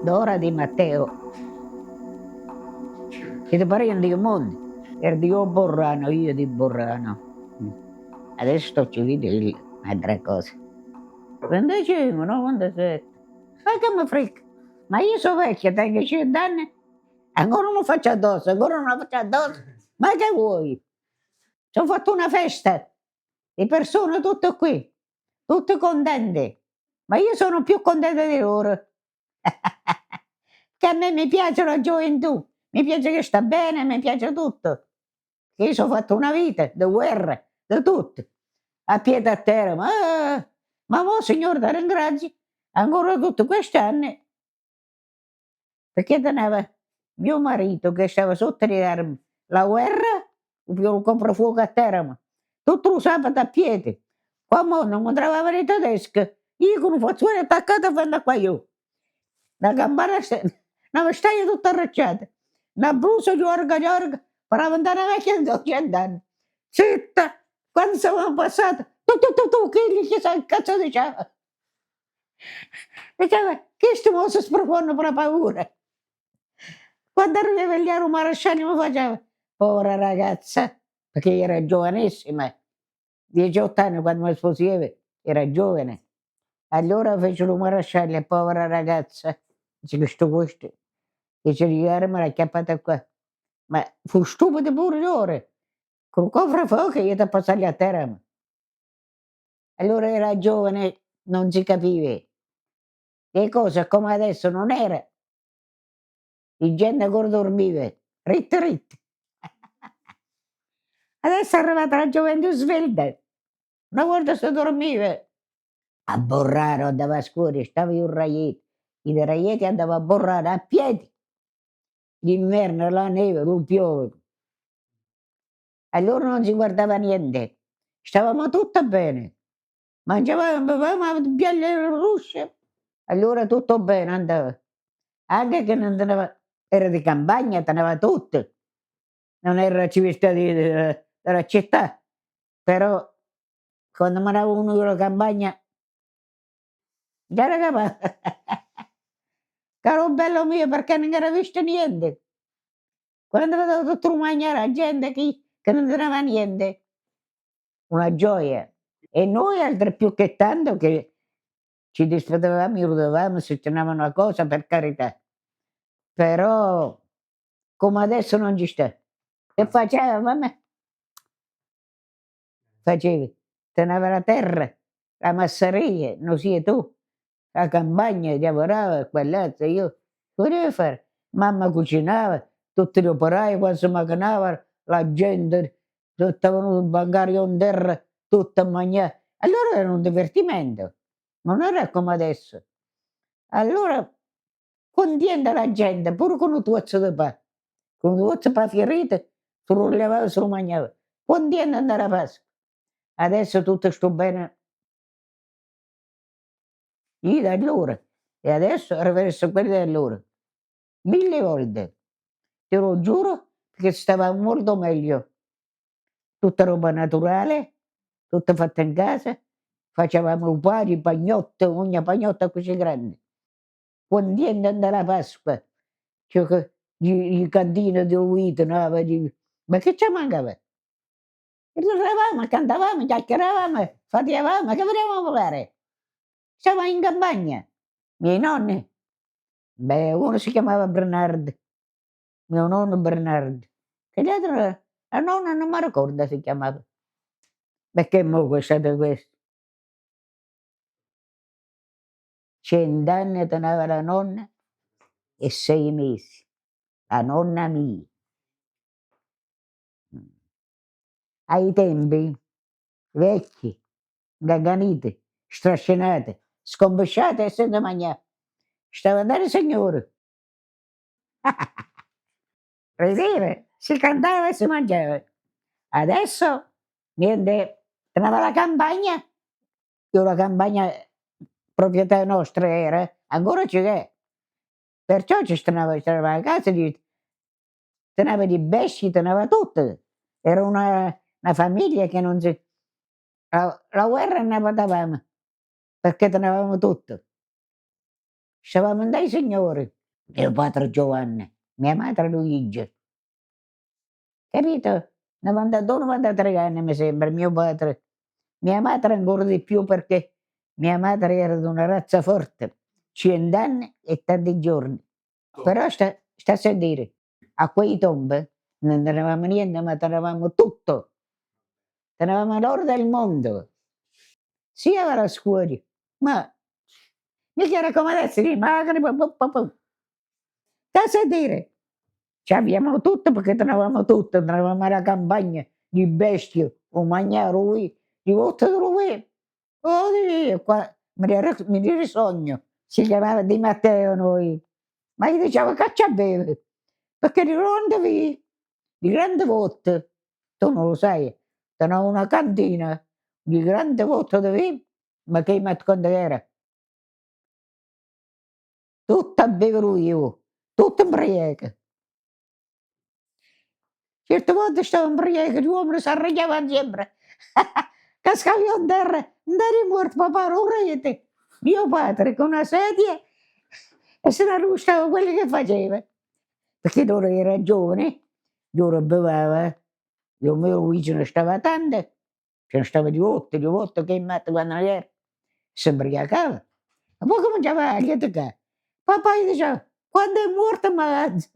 Dora Di Matteo, siete parenti di mondo? Era di Borrano, io di Borrano. Mm. Adesso sto Cividel, altra cosa. 25, 97. Ma che mi frega? Ma io sono vecchia, tengo 100 anni, ancora non lo faccio addosso, ancora non lo faccio addosso. Ma che vuoi? Ci ho fatto una festa, le persone tutte qui, tutte contente. Ma io sono più contenta di loro. Che a me mi piace la gioventù, mi piace che sta bene, mi piace tutto. Che io ci ho fatto una vita di guerra, di tutto. A piede a terra, ma mo, signore, ti ringrazio, ancora tutti questi anni, perché teneva mio marito che stava sotto le armi, la guerra, il coprifuoco a terra, tutto lo sabato a piedi. Quando non trovavano i tedeschi, io con un fazzone attaccato fino a qua io. La campana, una vestaglia tutta arracciata, una blusa giorga, per andare vecchia di 200 anni. Zitta! Quando siamo passati, tu, che sai, cazzo diceva? Diceva, che sti mosse sprofonda per la paura. Quando arrivava il Liaro Maresciallo mi faceva, povera ragazza, perché era giovanissima, 18 anni quando mi sposavo, era giovane. Allora fece il maresciallo, povera ragazza, dice questo, dice ieri me l'ha acchiappata qua. Ma fu stupido pure loro, col coprifuoco gli da passargli a terra. Allora era giovane, non si capiva. Le cose come adesso non era. La gente ancora dormiva, ritta ritta. Adesso è arrivata la gioventù svelta. Una volta si dormiva. A Borraro andava a scuola, stava in Raieti. I Raieti andava a Borraro a piedi. D'inverno la neve, non piove. Allora non si guardava niente. Stavamo tutte bene. Mangiavamo, bevevamo bielle rusce. Allora tutto bene andava. Anche che non teneva, era di campagna, teneva tutto. Non era civiltà della città. Però quando mandava uno della campagna, già ragazzi, caro bello mio, perché non era visto niente. Quando vedevo tutto mangiare la gente che non teneva niente, una gioia. E noi altri più che tanto che ci disputavamo, urlavamo, se teneva una cosa, per carità. Però come adesso non ci sta. E faceva, vabbè, facevi, teneva la terra, la masseria, non sia tu, la campagna, lavorava, quell'altro, io cosa devo fare? Mamma cucinava, tutti gli operai quando si macinava, la gente, stavano in bancario in terra, tutto a mangiare. Allora era un divertimento, non era come adesso. Allora, contenta la gente, pure con un tuozzo di pane, con un tuozzo pa' fiorito, se lo levava e se lo mangiava. Contenta andare a Pasqua. Adesso tutto sto bene, io da allora, e adesso reverso quelli di allora. 1000 volte, te lo giuro, perché stava molto meglio. Tutta roba naturale, tutta fatta in casa, facevamo uguali, pagnotte, ogni pagnotta così grande. Contenta andare a Pasqua. Cioè che i cantini di uito, no, ma che ci mancava? E parlavamo, cantavamo, chiacchieravamo, faticavamo, che volevamo fare? Stavamo in campagna. Miei nonni, beh, uno si chiamava Bernard, mio nonno Bernard, e l'altro, la nonna non mi ricordo si chiamava. Perché mo questo è questo? 100 anni teneva la nonna e 6 mesi, la nonna mia. Ai tempi, vecchi, gagganite, strascinate, scombusciate e senza mangiare. Stava andare il signore. Rideva, si cantava e si mangiava. Adesso, niente, teneva la campagna, io la campagna proprietà nostra era, ancora c'è. Perciò ci teneva a casa, teneva di bestie, teneva tutto. Era una famiglia che non si... La guerra ne potevamo, perché tenevamo tutto. stavamo dai signori, mio padre Giovanni, mia madre Luigi, capito? 92, 93 anni mi sembra, mio padre. Mia madre ancora di più perché mia madre era di una razza forte, 100 anni e tanti giorni. Però sta a sentire, a quei tombe non tenevamo niente, ma tenevamo tutto. Tenevamo l'oro del mondo, sia la scuola, ma mica era come adesso, lì, magari, sta a sentire. Ce l'abbiamo tutto perché tenevamo tutto, tenevamo la campagna di bestie, o mangiare lui, di volta lui. Oh Dio, qua mi risogno, si chiamava Di Matteo noi, ma gli diceva caccia a bere, perché di grande votte, tu non lo sai, teneva una cantina di grande votte di vino, ma che mi quando era? Tutta a bere lui io, tutta ubriaca. Certe volte stavo ubriaca, gli uomini si arrabbiavano sempre. Cascavi a terra, non eri morto, papà, non rete. Mio padre con una sedia e se ne arrustava quello che faceva. Perché loro era giovane, loro beveva, io mio vicino stava tanto, ce ne stava di volte che in matto quando era, si ubriacava. E poi cominciava a litigare. Papà gli diceva, quando è morto Magazzi?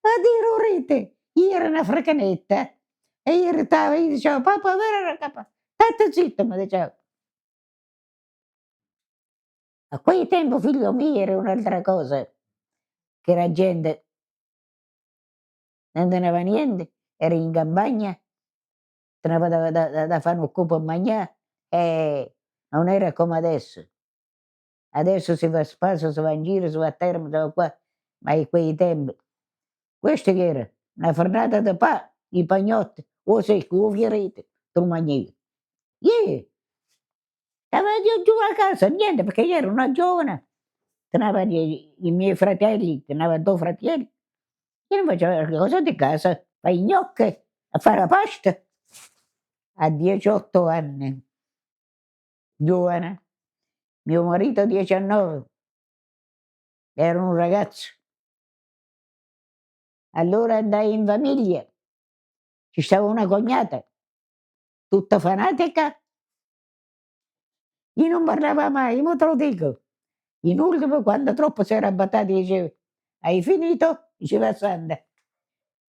A dire rete, io ero una frecanetta e io irritava, io dicevo, papà, vera papà, state zitto, mi diceva. A quei tempi, figlio mio, era un'altra cosa, che la gente non teneva niente, era in campagna, teneva da fare un cupo a mangiare e non era come adesso. Adesso si va a spasso, si va in giro, si va a terra, si va qua, ma in quei tempi, questo che era, una fornata di pa, i pagnotti, o secco, o fiorito, tu mangiavi. Yeah. Stavo io giù a casa, niente, perché io ero una giovane, teneva i miei fratelli, teneva 2 fratelli, io non facevo le cose di casa, fai i gnocchi, a fare la pasta. A 18 anni, giovane, mio marito 19, era un ragazzo. Allora andai in famiglia, ci stava una cognata, tutta fanatica, io non parlava mai, mo te lo dico. In ultimo, quando troppo si era abbattati, diceva: "Hai finito?" Diceva Sandra.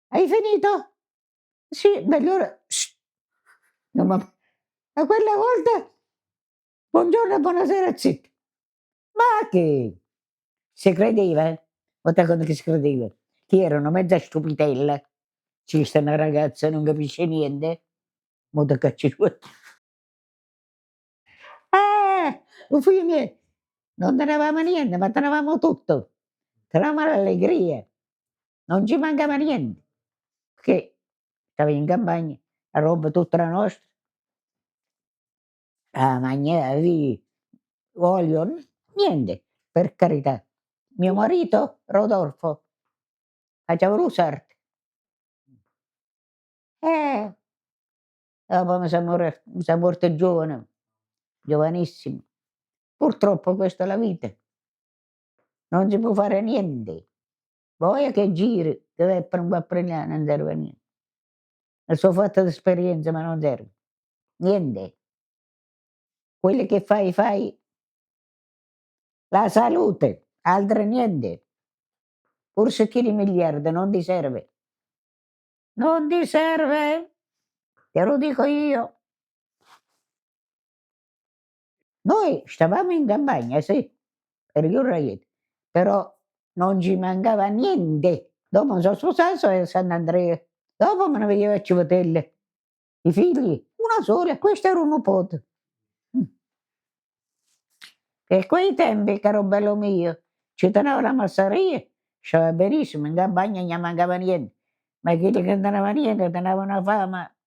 "Hai finito?" "Sì." "Beh allora no, ma quella volta buongiorno e buonasera zitto." Ma che? Si credeva, guarda quando che si credeva, che era una mezza stupidella. Ci sta una ragazza, non capisce niente, mo da cacci figlio miei, non tenevamo niente, ma tenevamo tutto. Tenevamo l'allegria, non ci mancava niente, perché stava in campagna, la roba tutta la nostra, mangiavi, olio, niente, per carità. Mio marito, Rodolfo, faceva l'usarte. Eh, dopo mi sa morto giovane, giovanissimo. Purtroppo questa è la vita, non si può fare niente. Poi che giri, che vai a prendere, non serve a niente. Adesso ho fatto l'esperienza, ma non serve. Niente. Quello che fai, fai. La salute, altro niente. Pur se tieni miliardi, non ti serve. Non ti serve, te lo dico io. Noi stavamo in campagna, sì, per gli uraghetti, però non ci mancava niente. Dopo mi sono sposato a Sant'Andrea. Dopo me ne vedevo a Civitelle. I figli, una sola, questo era un nipote. E quei tempi, caro bello mio, ci teneva la masseria, stava benissimo, in campagna non gli mancava niente. Ma quelli che non teneva niente, teneva una fama.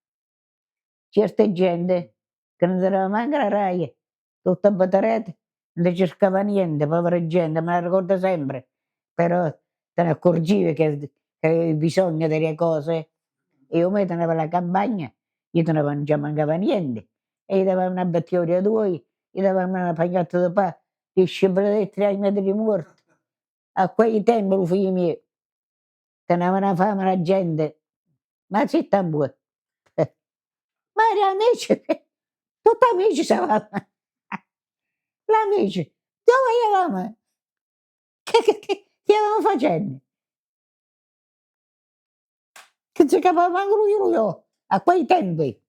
Certe gente che non teneva manco la raia, tutta batteretta, non cercava niente, povera gente, me la ricordo sempre. Però te ne accorgevi che avevi bisogno delle cose. E io mi tenevo la campagna, io tenevo, non ci mancava niente. E gli davamo una bottiglia di due, gli davamo una pagnotta di pane, discepoli dei 3 metri di morte. A quei tempi, lo figlio mio, tenevano a fame la gente, ma zitta voi. Ma erano amici, tutti amici stavamo. L'amici, dove eravamo? Che stavamo facendo? Che giocavamo a gruglio a quei tempi.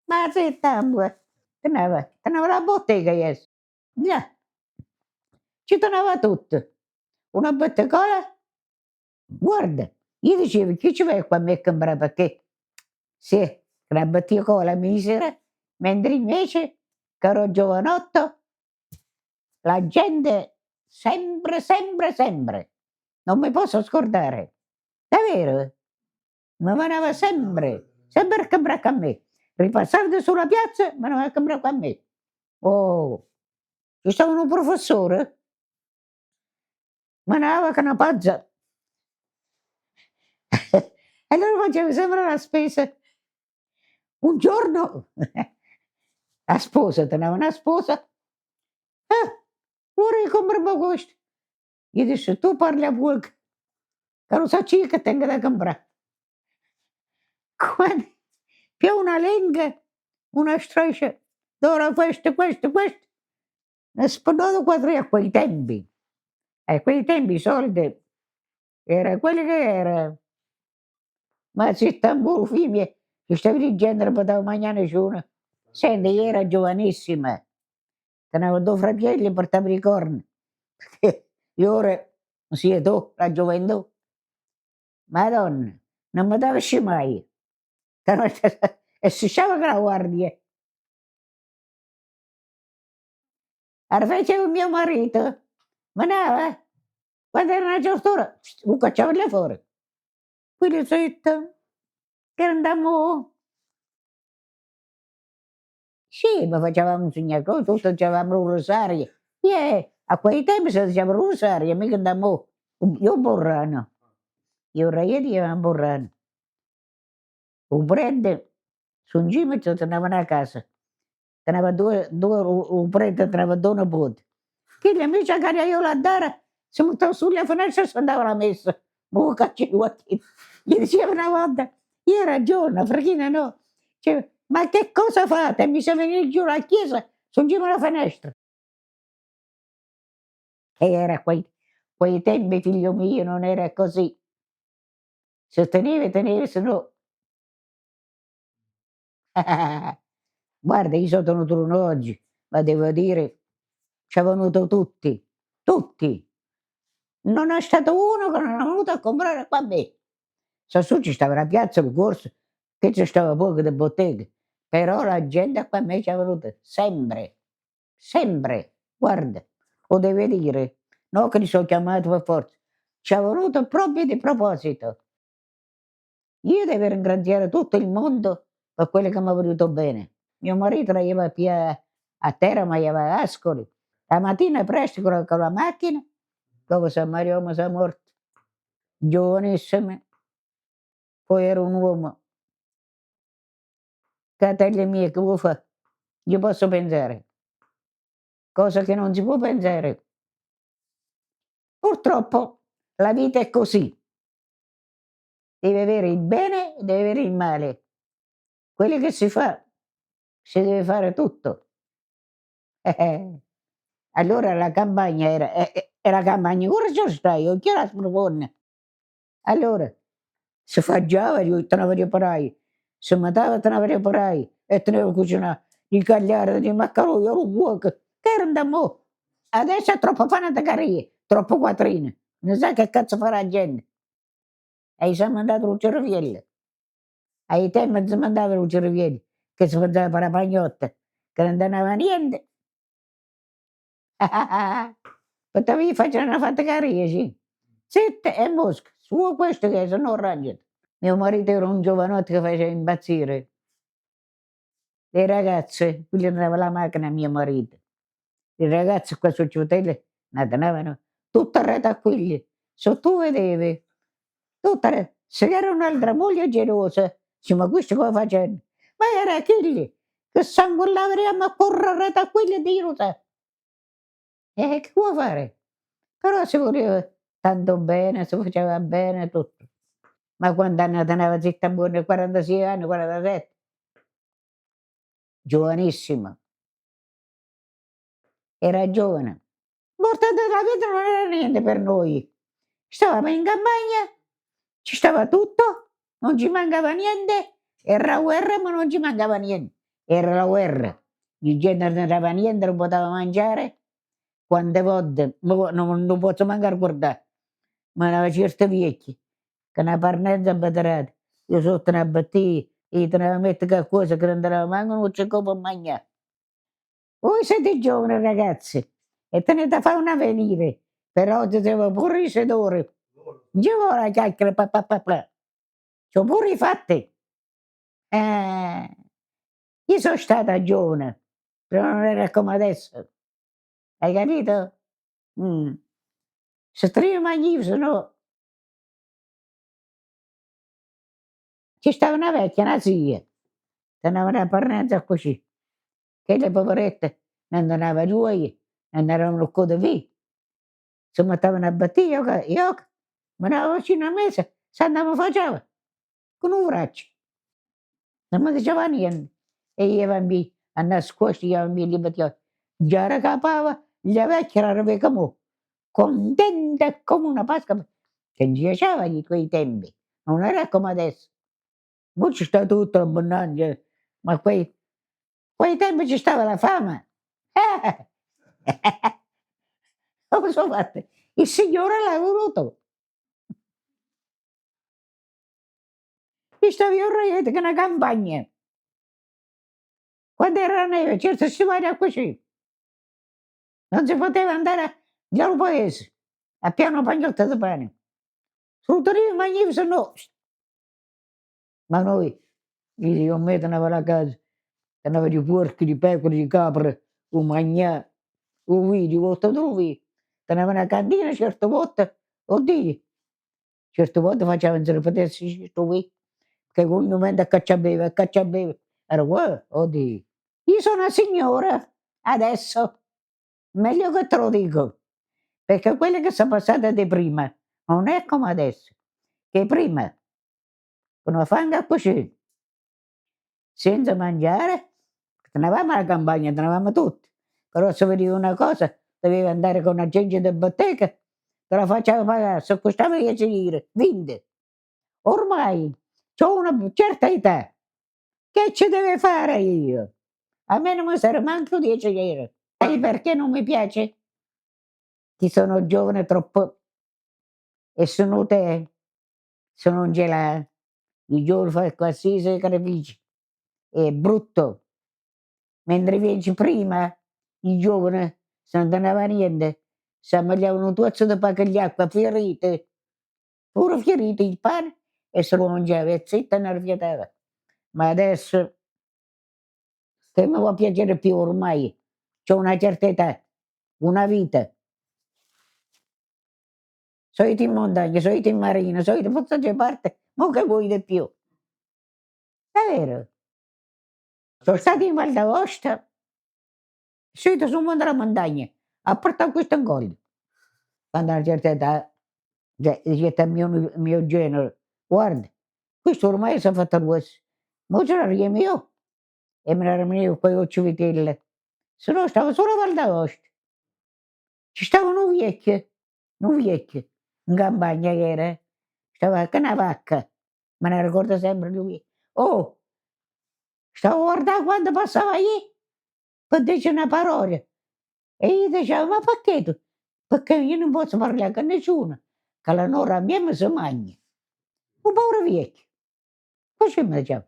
Ma zitta voi. Teneva la bottega io. Già, ci teneva tutto. Una bottegola, guarda, io dicevo, chi ci vai qua a me a comprare perché? Sì, una bottegola misera, mentre invece, caro giovanotto, la gente sempre, sempre, sempre, non mi posso scordare, davvero, mi veniva sempre, sempre a comprare con me, ripassando sulla piazza, me ne va a comprare con me. Oh, ci stava un professore, me ne aveva che una pazza. E allora facevo sempre la spesa. Un giorno la sposa, teneva una sposa, vorrei comprare questo. Gli disse, tu parli a voi, che non so che tengo da comprare. Quando più una lingua, una striscia, d'ora questo, ne spendevo 4 a quei tempi. E a quei tempi i soldi era quelli che era. Ma se tamburo figlia, che stavi di genere poteva mangiare nessuno. Senti, io era giovanissima, tenevo 2 fratelli e portavo i corni. Perché io ora non si è tu, la gioventù. Madonna, non mi dava mai. E si stava con la guardia. Allora faceva mio marito, venava, quando era una certa ora, lo cacciava là fuori. Quello zitto, che andammo. Sì, ma facevamo insegnare cose, tutto dicevamo un rosario. A quei tempi si diceva rosario, mica da mo. Io borrano. Io dicevamo borrano. Un prete, su un giro tornavano a casa. Teneva un prete teneva 2 nipoti. Che gli amici a io a dare, si buttava sulle finestre e si andava alla messa. Ma che gli diceva una volta, io hai ragione, Frachina no. Cioè, ma che cosa fate? Mi sa venire giù alla chiesa, su giro alla finestra. E era quei tempi, figlio mio, non era così. Se tenevi, se no. Guarda, io sono venuto uno oggi, ma devo dire, ci è venuto tutti, tutti. Non è stato uno che non è venuto a comprare qua a me. Su ci stava la piazza, il corso, che ci stava poco di botteghe, però la gente qua a me ci è venuta sempre, sempre. Guarda, lo deve dire, no che li sono chiamato per forza, ci è venuto proprio di proposito. Io devo ringraziare tutto il mondo per quello che mi ha voluto bene. Mio marito arriva più a terra, ma aveva Ascoli. La mattina presto con la macchina, dopo San Mario mi sono morto, giovanissimo, poi era un uomo. Fratelli miei, che vuoi fare? Gli posso pensare, cosa che non si può pensare. Purtroppo la vita è così, devi avere il bene e devi avere il male. Quello che si deve fare tutto. Allora la campagna era campagna, ora ci stai, chi la spropone? Allora, si fagiava, tornava a operai, si matava, tornava a operai e teneva a cucinare il cagliare di maccheroni, era un cuoco, che era da mo'. Adesso è troppo fanaticare, troppo quattrine, non sai che cazzo farà la gente. E siamo andati al cerviello. Ai tempi si mandava al cerviello, che si faceva per la pagnotta, che non andava niente. Potevi fare una fattoria, sì. Zitta e mosca, su questo che sono arrabbiato. Mio marito era un giovanotto che faceva impazzire. Le ragazze, quelli andava la macchina mio marito. Le ragazze qua sul fratello andavano tutta retta a quelli. Se tu vedevi, se era un'altra moglie gelosa, dice, ma questo cosa facendo? Ma era quelli che sangue lavoriamo a correre da quelli di Rusa. E che vuoi fare? Però si voleva tanto bene, si faceva bene tutto. Ma quando è nata una zitta buona, 46 anni, 47, giovanissima, era giovane. L'importante della vita non era niente per noi. Stavamo in campagna, ci stava tutto, non ci mancava niente, era la guerra ma non ci mancava niente. Era la guerra, il genere non aveva niente, non poteva mangiare. Quante volte, non posso manco ricordare, ma erano certi vecchi, che una parnezza batterata, io sotto una battia, e te ne mettere qualcosa che non te ne manco, non c'è come mangiare. Voi siete giovani ragazzi e tenete a fare un avvenire, però ti devo pure i sedori. Io ora chiacchiere, pa, pa, pa, pa. C'ho pure i fatti. Eh, io sono stata giovane, però non era come adesso. Hai capito? Mm. Se prima io sono... Ci stava una vecchia, una zia, teneva una parnanza così, che le poverette non andava giù, non andavano con via. Si mettevano a battere, io, ma andavo vicino a messa, se andavo faceva, con un braccio, non mi diceva niente. E io bambini, a nascosto, io bambini li battevo. Già racapava, gli vecchi erano come contenta come una pasca, che ci piaceva di quei tempi, non era come adesso. Mo ci sta tutto abbondante, ma quei tempi ci stava la fame. Eh! Come sono fatte? Il Signore l'ha voluto. Io stavo in rete che una campagna. Quando era neve, certo si va così. Non si poteva andare al paese, a piano pagnotto di pane. Frutteria mangiava, se no. Ma noi, io me tenevo la casa, tenevo di porchi, di pecore, di capre, un magnà, un video, volta dove, tenevo una cantina certe volte, oddio, certe volte facevano se ne potessi questo qui, che ogni momento a caccia beve, era uguale, oddio. Io sono una signora, adesso, meglio che te lo dico, perché quelle che sono passate di prima non è come adesso, che prima, con una fanga così, senza mangiare, tenevamo la campagna, tenevamo tutti, però se veniva una cosa, dovevi andare con un agente di bottega, te la faceva pagare, se costava 10 lire, 20. Ormai ho una certa età, che ci deve fare io? A me non mi serve manco 10 lire. Sai perché non mi piace? Che sono giovane troppo e sono te, sono un gelato. Il giovane fa qualsiasi sacrificio, è brutto. Mentre invece prima, i giovani, se non teneva niente, si ammagliavano un tozzo di acqua fiorite, pure fiorite il pane, e se lo mangiava e zitta non rifiatava. Ma adesso, che mi può piacere più ormai, ho una certa età, una vita. Solito in montagna, solito in marina, solito da qualsiasi parte, ma che vuoi di più? È vero. Sono stata in Val d'Aosta, solito sul mondo della montagna, a portare questo incoglio. Quando a una certa età, cioè, dice a mio genero, guarda, questo ormai si è fatto rosso, ma ce l'ho io, e me la rimenevo con le civitelle. Se no stavo solo a Val d'Aosta. Ci stavano un vecchio, in campagna che era, stava con una vacca, me ne ricordo sempre lui. Oh, stavo a guardare quando passava lì, per dire una parola. E io dicevo, ma perché tu? Perché io non posso parlare con nessuno, che la nora mia mi si mangia. Un povero vecchio. Così mi diceva,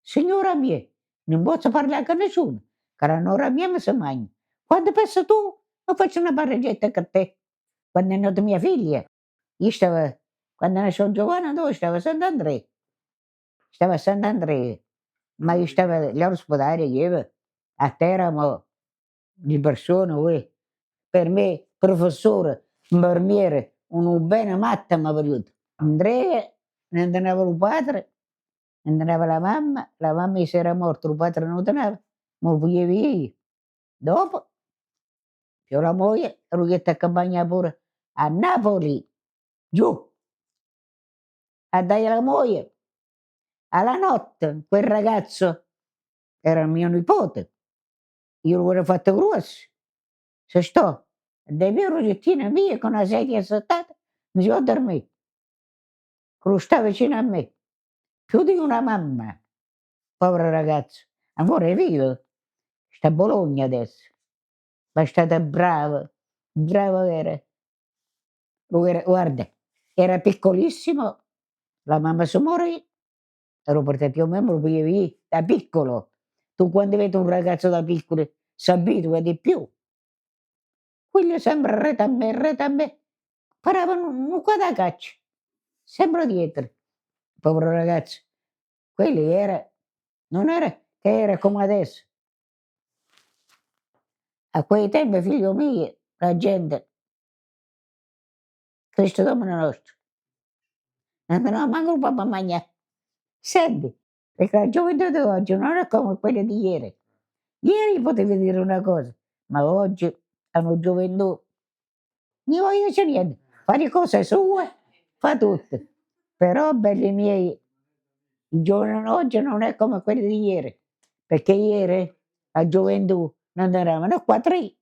signora mia, non posso parlare con nessuno, che la nora mia mi si mangia. Quando pensi tu, non faccio una barreggetta con te. Quando è nata mia figlia, io stavo, quando nasce Giovanna, dove stavo? A Sant'Andrea. Stavo a Sant'Andrea, ma io stavo all'ospedale, io a terra, ma di persone, uè. Per me, professore, infermiere, uno bene matta mi ha venuto. Andrea, ne teneva il padre, ne teneva la mamma si era morto, il padre non lo teneva. mo io. Dopo, io la moglie, lui che accompagna pure a Napoli, giù, a dare la moglie, alla notte, quel ragazzo era mio nipote, io l'avevo fatto grosso, se sto, dai miei rogettini mie con una sedia saltata, mi si va a dormire, che lo sta vicino a me, più di una mamma, povero ragazzo, ancora è vivo, sta a Bologna adesso, ma è stata brava, brava era. Guarda, era piccolissimo, la mamma si morì, ero portato io me lo potevi da piccolo. Tu quando vedi un ragazzo da piccolo s'abitua di più. Quello sempre rete a me, paravano un qua da caccia, sempre dietro. Povero ragazzo, quelli era, non era che era come adesso. A quei tempi, figlio mio, la gente, Cristo Domino nostro, non andava manco il papà a mangiare. Senti, perché la gioventù di oggi non è come quella di ieri. Ieri potevi dire una cosa, ma oggi hanno gioventù, non voglio c'è niente, fa le cose sue, fa tutto. Però, belli miei, i giovani oggi non è come quelli di ieri, perché ieri la gioventù non andava né qua tre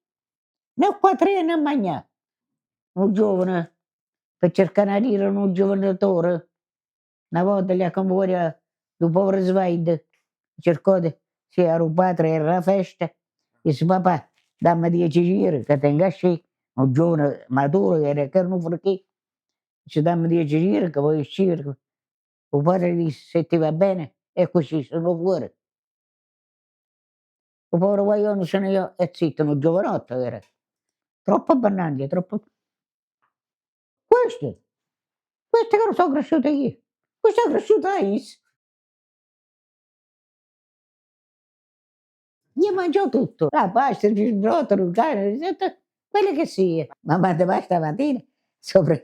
né a mangiare. Un giovane, per cercare di dire un giovanatore, una volta gli accompagna un povero Sveid, cercò di, si era rubato, era la festa, disse papà, dammi 10 giri che tenga sci, un giovane maturo che non perché, dice dammi 10 giri che voglio uscire. Il padre disse se ti va bene, eccoci, sono fuori. Il povero guaglione se ne io, e zitto, un giovanotto era. Troppo banale, troppo. Questo, questo che non sono cresciuto io, questo è cresciuto io. Gli mangio tutto, la pasta, il biscotto, il cane, tutto quello che sia. Ma quando stamattina sopra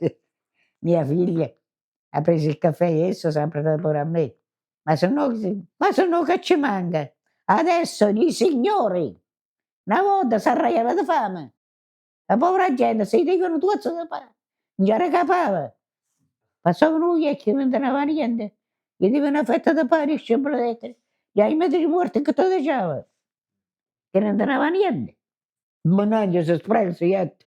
mia figlia ha preso il caffè e esso sempre dato pure a me. Ma se no che ci manca? Adesso i signori, una volta si arraiava di fame, la povera gente si dicono tu da fare, non ci capava. Passavano gli occhi, non teneva niente, gli diva una fetta di pane, sciabolette, gli hai messo di morte che ti diceva, che non teneva niente. Mannaggia, si spreca, iatto.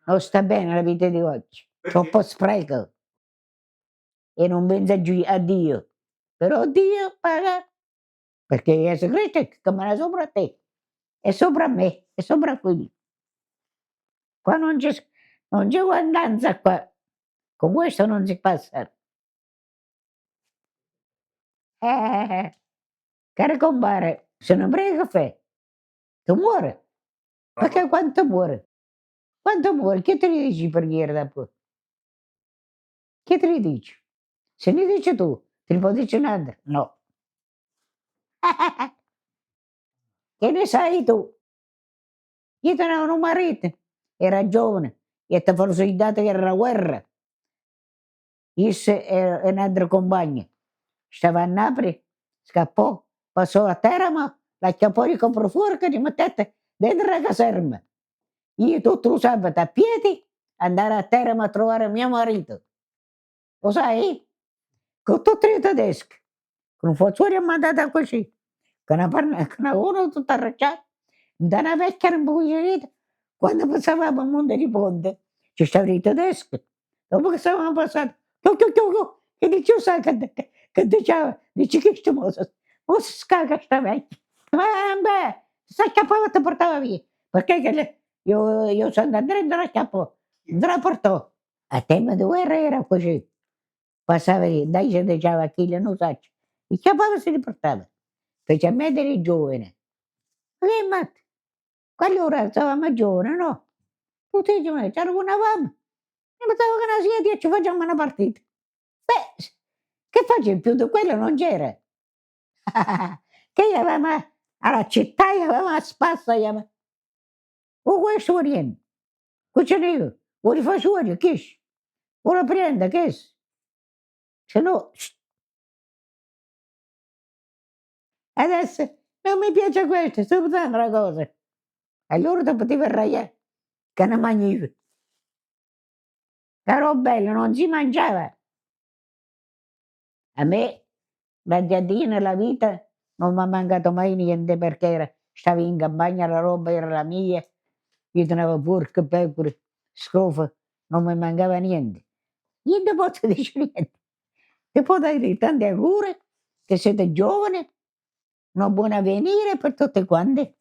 Non sta bene la vita di oggi. Troppo spreco. E non pensa a Dio. Però Dio paga. Perché Gesù Cristo è cammina sopra te. È sopra me. È sopra qui. Qua non c'è guardanza qua. Con questo non si passa. Caro compare, se non prendi caffè, tu muore. Perché quanto muore? Quanto muore? Che te ne dici per ieri dopo? Che te ne dici? Se ne dici tu, te ne può dire un altro? No. Che ne sai tu? Io tenevo un marito, era giovane, e ti forse i dati che era la guerra. Isse e un'altra compagna. Stava a Napoli, scappò, passò a Teramo, la chiappò di fuori che li mettette dentro la caserma. Io tutto lo sabato a piedi andare a Teramo a trovare mio marito. Lo sai? Con tutti i tedeschi. Con un fazzone mandata così. Con una uno tutta arrabbiata. Da una vecchia rimbuggerita. Quando passavamo al Monte di Ponte, ci stavano i tedeschi. Dopo che stavamo passando, che dice, sai che diceva, dice che sto mozo, o si scarica sta vecchia. Ma beh, si acchiappava e ti portava via. Perché che io sono andato dentro la acchiappò, me la portò. A tema di guerra era così. Passava lì, dai ci diceva chi le non sa. Il chiappava e se li portava. Specialmente i giovani. Ma che matto? Allora stavamo giovani, no? Tutti i giorni c'era una fame. E pensavo che una sedia e ci facciamo una partita. Beh, che facevi più di quello non c'era. Che avevamo alla città, avevamo a spasso, o questo o niente. Che ce ne io? O li faccio io, che? O la prenda, che? Se no, adesso non mi piace questo, sto pensando una cosa. Allora dopo ti verrai che ne mangiavi. Caro bello, non si mangiava. A me, da giardino nella vita, non mi è mancato mai niente perché stavo in campagna, la roba era la mia, io tenevo porco, pecore, scofa, non mi mancava niente. Niente posso dire niente. Ti posso dire tanti auguri, che siete giovani, un buon avvenire per tutti quanti.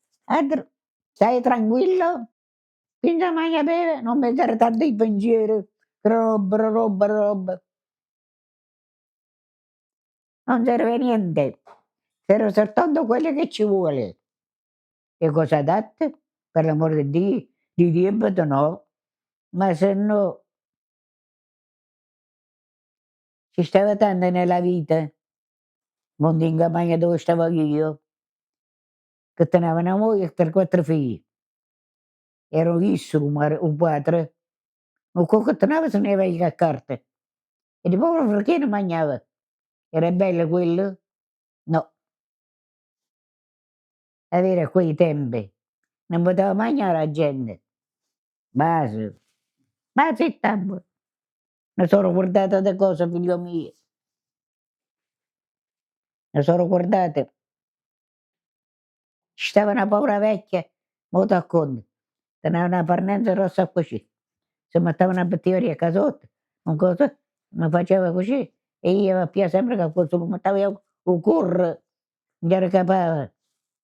Stai tranquillo, finché mai bere, non mettere tanto i pensieri, roba, roba, roba. Non serve niente, serve soltanto quello che ci vuole. Le cose adatte, per l'amor di debito no, ma se no ci stava tanto nella vita, mondo in campagna dove stavo io, che teneva una moglie e 3-4 figli. Ero visto un padre, non che teneva se ne aveva a carte. E di povero perché non mangiava? Era bello quello? No, avere quei tempi. Non poteva mangiare la gente. Base. Ma zitta, mi sono guardata da cose, figlio mio. Mi sono guardate. Ci stava una povera vecchia, molto a conto. Teneva una parnenza rossa così. Si metteva una batteria casotto, un coso, mi faceva così. E io più sempre che questo lo metteva io, un curro, non era capace.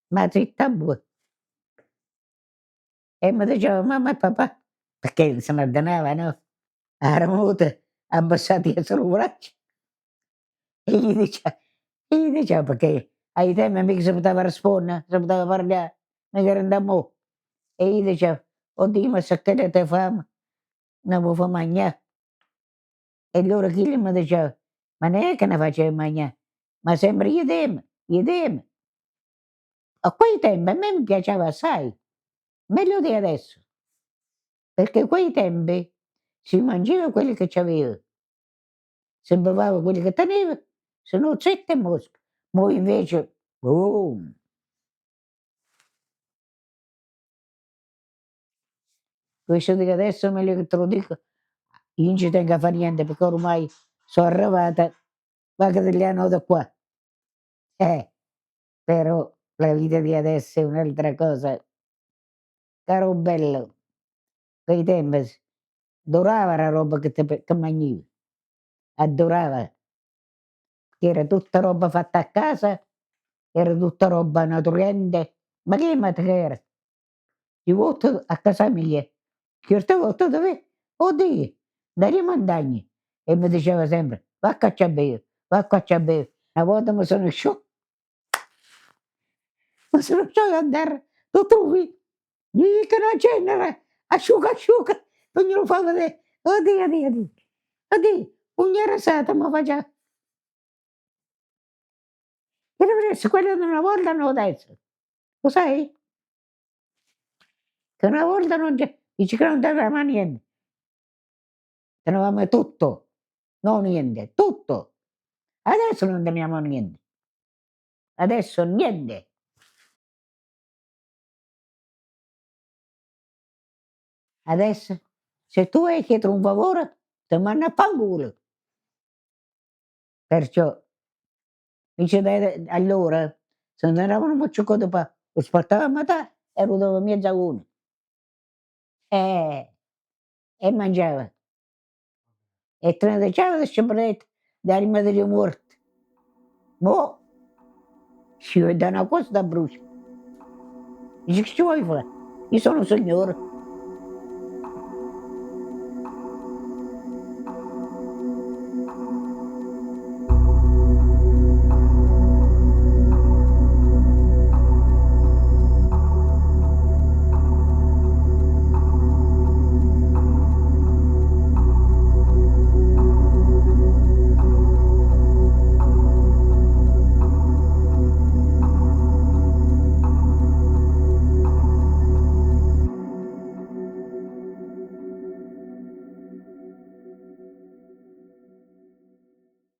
Ma zitta, e mi diceva mamma e papà, perché se ne ordinavano, erano venute abbassati sul braccio. E gli diceva perché ai tempi mica si poteva rispondere, si poteva parlare, mica era da mo'. E gli diceva, oddio, ma se che te fame, non mi fa mangiare. E allora chi mi diceva, ma non è che ne faceva mangiare, ma sempre gli demo. A quei tempi a me mi piaceva assai, meglio di adesso, perché a quei tempi si mangiava quelli che c'aveva, si beveva quelli che teneva, se no zette e mosche. Mo invece, boom. Questo di adesso è meglio che te lo dico, io non ci tengo a fare niente perché ormai sono arrivata, va che te li hanno da qua. Eh, però la vita di adesso è un'altra cosa. Caro bello, quei tempi durava la roba che mangiavi, adorava, che era tutta roba fatta a casa, era tutta roba nutriente, ma che ma che era? Io volto a casa mia, certe volte dove? Oddio, dalle montagne. E mi diceva sempre, va a caccia a bere, va a caccia a bere. Una volta mi sono sciolto a terra, lo trovi? Gli dico una cenere, asciuga, asciuga, non glielo fa vedere. Oddio, oddio, oddio. Oddio, ogni rasata mi faceva. Che deve essere quello di una volta, non adesso. Lo sai? Che una volta non c'è, dici che non tenevamo niente. Tenevamo tutto, non niente, tutto. Adesso non teniamo niente. Adesso niente. Adesso, se tu hai chiesto un favore, ti manda a fanculo. Perciò, dice, allora, se non eravamo mucciocco pa, lo sportava a metà e lo dava mezza uno. Eh, e mangiava. E te ne diceva di sciabolette, da rimanere morto. Mo, ci vede una cosa da brucia. Dice, che ci vuoi fare? Io sono un signore.